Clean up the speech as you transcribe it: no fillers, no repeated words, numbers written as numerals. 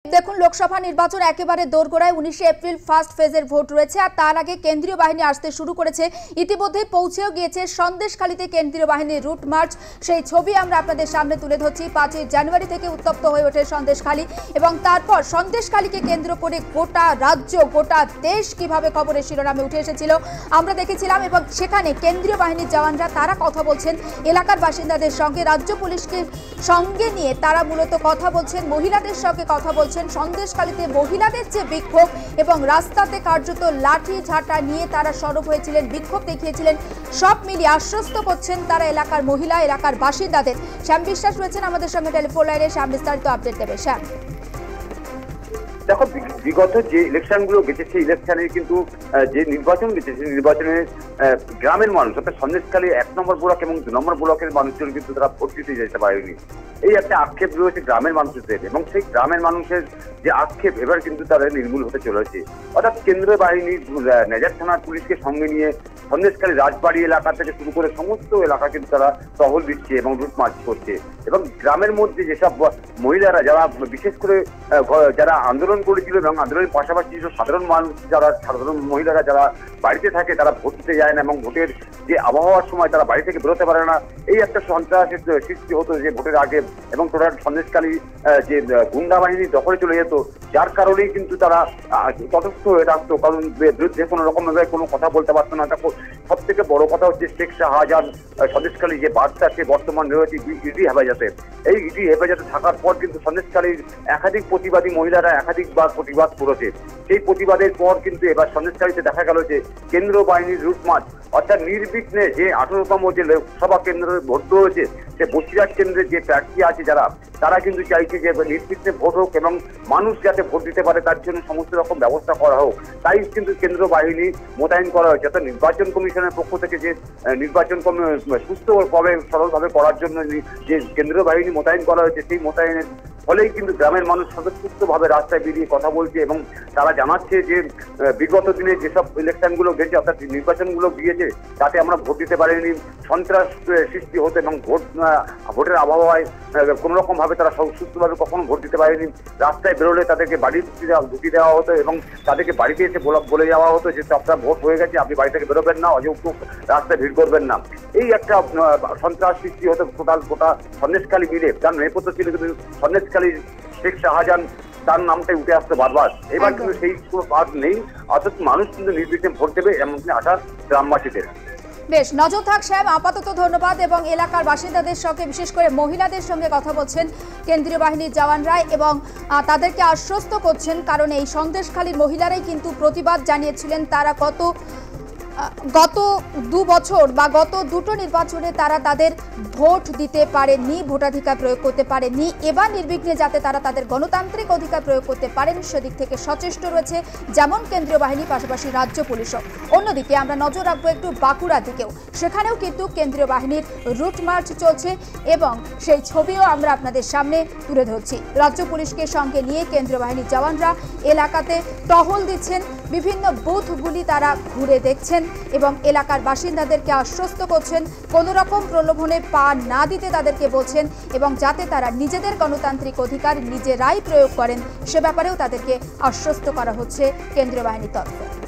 দেখুন লোকসভা নির্বাচন একেবারে দোরগোড়ায় 19 এপ্রিল ফার্স্ট ফেজের ভোট রয়েছে আর তার আগে কেন্দ্রীয় বাহিনী আসতে শুরু করেছে। ইতিমধ্যে পৌঁছেও গিয়েছে সন্দেশখালীতে কেন্দ্রীয় বাহিনীর রুট মার্চ। সেই ছবি আমরা আপনাদের সামনে তুলে ধরছি। 5ই জানুয়ারি থেকে উত্তপ্ত হয়ে ওঠে সন্দেশখালী এবং তারপর সন্দেশখালীকে কেন্দ্র করে গোটা রাজ্য গোটা দেশ কিভাবে খবরের শিরোনামে উঠে এসেছিল আমরা দেখেছিলাম এবং সেখানে কেন্দ্রীয় বাহিনীর জওয়ানরা তারা কথা বলছেন এলাকার বাসিন্দাদের সঙ্গে, রাজ্য পুলিশকে সঙ্গে নিয়ে তারা মূলত কথা বলছেন, মহিলাদের সঙ্গে কথা বলছেন। সন্দেশখালীতে মহিলাদের যে বিক্ষোভ এবং রাস্তাতে কার্যত লাঠি ঝাঁটা নিয়ে তারা সরব হয়েছিলেন, বিক্ষোভ দেখিয়েছিলেন, সব মিলিয়ে আশ্বস্ত করছেন তারা এলাকার মহিলা, এলাকার বাসিন্দাদের। শ্যাম বিশ্বাস রয়েছেন আমাদের সঙ্গে টেলিফোন লাইনে। শ্যাম বিস্তারিত আপডেট দেবে। শ্যাম, দেখো বিগত যে ইলেকশনগুলো গেছে সেই ইলেকশনে কিন্তু যে নির্বাচন গেছে সেই নির্বাচনে গ্রামের মানুষ অর্থাৎ সন্দেশখালী 1 নম্বর ব্লক এবং 2 নম্বর ব্লকের মানুষজন কিন্তু তারা ভোট দিতে যেতে পারেনি। এই একটা আক্ষেপ রয়েছে গ্রামের মানুষদের এবং সেই গ্রামের মানুষের যে আক্ষেপ এবার কিন্তু তাদের নির্মূল হতে চলেছে। অর্থাৎ কেন্দ্রীয় বাহিনীর নেজার থানার পুলিশকে সঙ্গে নিয়ে সন্দেশখালী রাজবাড়ি এলাকা থেকে শুরু করে সমস্ত এলাকা কিন্তু তারা টহল দিচ্ছে এবং রুট মার্চ করছে এবং গ্রামের মধ্যে যেসব মহিলারা যারা বিশেষ করে যারা আন্দোলন করেছিল এবং আন্দোলনের পাশাপাশি সাধারণ মানুষ সাধারণ মহিলারা যারা বাড়িতে থাকে তারা ভোট দিতে যায় না এবং ভোটের যে আবহাওয়ার সময় তারা বাড়ি থেকে বেরোতে পারে না, এই একটা সন্ত্রাসের সৃষ্টি হতো যে ভোটের আগে এবং টোটাল সন্দেশখালী যে গুন্ডা বাহিনী দখলে চলে যেত, যার কারণেই কিন্তু তারা তটস্থ হয়ে থাকতো, কারণ বিরুদ্ধে কোনো রকম ভাবে কোনো কথা বলতে পারতো না। সব থেকে বড় কথা হচ্ছে শেখ শাহজাহান সন্দেশখালী যে বার্তা সে বর্তমান রয়েছে ইডি হেফাজতে। এই ইডি হেফাজতে থাকার পর কিন্তু সন্দেশখালীর একাধিক প্রতিবাদী মহিলারা একাধিকবার প্রতিবাদ করেছে। সেই প্রতিবাদের পর কিন্তু এবার সন্দেশখালীতে দেখা গেল যে কেন্দ্রীয় বাহিনীর রুট মার্চ অর্থাৎ নির্বিঘ্নে যে 18তম যে লোকসভা কেন্দ্রের ভোট রয়েছে সে বসিরহাট কেন্দ্রের যে প্রার্থী আছে তারা কিন্তু চাইছে যে নির্বিঘ্নে ভোট হোক এবং মানুষ যাতে ভোট দিতে পারে তার জন্য সমস্ত রকম ব্যবস্থা করা হোক। তাই কিন্তু কেন্দ্রীয় বাহিনী মোতায়েন করা হয়েছে। অর্থাৎ নির্বাচন কমিশনের পক্ষ থেকে যে নির্বাচন সুস্থভাবে সরলভাবে করার জন্য যে কেন্দ্রীয় বাহিনী মোতায়েন করা হয়েছে সেই মোতায়েনের ফলেই কিন্তু গ্রামের মানুষ স্বতঃস্ফূর্তভাবে রাস্তায় বেরিয়ে কথা বলছে এবং তারা জানাচ্ছে যে বিগত দিনে যেসব ইলেকশনগুলো গেছে অর্থাৎ নির্বাচনগুলো গিয়েছে তাতে আমরা ভোট দিতে পারিনি, সন্ত্রাস সৃষ্টি হতো এবং ভোটের আবহাওয়ায় কোনো রকম ভাবে তারা সুস্থভাবে কখনো ভোট দিতে পারেনি। রাস্তায় বেরোলে তাদেরকে বাড়ি ঢুকিয়ে দেওয়া হতো এবং তাদেরকে বাড়িতে এসে বলে যাওয়া হতো যে আপনার ভোট হয়ে গেছে, আপনি বাড়ি থেকে বেরোবেন না, অযোগ্য রাস্তায় ভিড় করবেন না। এই একটা সন্ত্রাস সৃষ্টি হতো টোটাল গোটা সন্দেশখালী মিলে। তার নেপথ্য ছিল কিন্তু সন্দেশখালী শেখ শাহজাহান, তার নামটাই উঠে আসতো বারবার। এবার কিন্তু সেই কোনো বাদ নেই, অর্থাৎ মানুষ কিন্তু নির্বিঘ্নে ভোট দেবে এমনকি আশা গ্রামবাসীদের। বেশ, নজর থাক শ্যাম, আপাতত ধন্যবাদ। এবং এলাকার বাসিন্দাদের সঙ্গে বিশেষ করে মহিলাদের সঙ্গে কথা বলছেন কেন্দ্রীয় বাহিনীর জওয়ানরা এবং তাদেরকে আশ্বস্ত করছেন, কারণ এই সন্দেশখালীর মহিলারাই কিন্তু প্রতিবাদ জানিয়েছিলেন। তারা গত 2 বছর বা গত 2টো নির্বাচনে তারা তাদের ভোট দিতে পারেননি, ভোটাধিকার প্রয়োগ করতে পারেননি। এবার নির্বিঘ্নে যাতে তারা তাদের গণতান্ত্রিক অধিকার প্রয়োগ করতে পারেন সেদিক থেকে সচেষ্ট রয়েছে যেমন কেন্দ্রীয় বাহিনী, পাশাপাশি রাজ্য পুলিশও। অন্যদিকে আমরা নজর রাখবো একটু বাঁকুড়ার দিকেও, সেখানেও কিন্তু কেন্দ্রীয় বাহিনীর রুট মার্চ চলছে এবং সেই ছবিও আমরা আপনাদের সামনে তুলে ধরছি। রাজ্য পুলিশকে সঙ্গে নিয়ে কেন্দ্রীয় বাহিনীর জওয়ানরা এলাকাতে টহল দিচ্ছেন, বিভিন্ন বুথগুলি তারা ঘুরে দেখছেন এবং এলাকার বাসিন্দাদেরকে আশ্বস্ত করছেন, কোনো রকম প্রলোভনে পা না দিতে তাদেরকে বলছেন এবং যাতে তারা নিজেদের গণতান্ত্রিক অধিকার নিজেরাই প্রয়োগ করেন সে ব্যাপারেও তাদেরকে আশ্বস্ত করা হচ্ছে কেন্দ্রীয় বাহিনীর তরফে।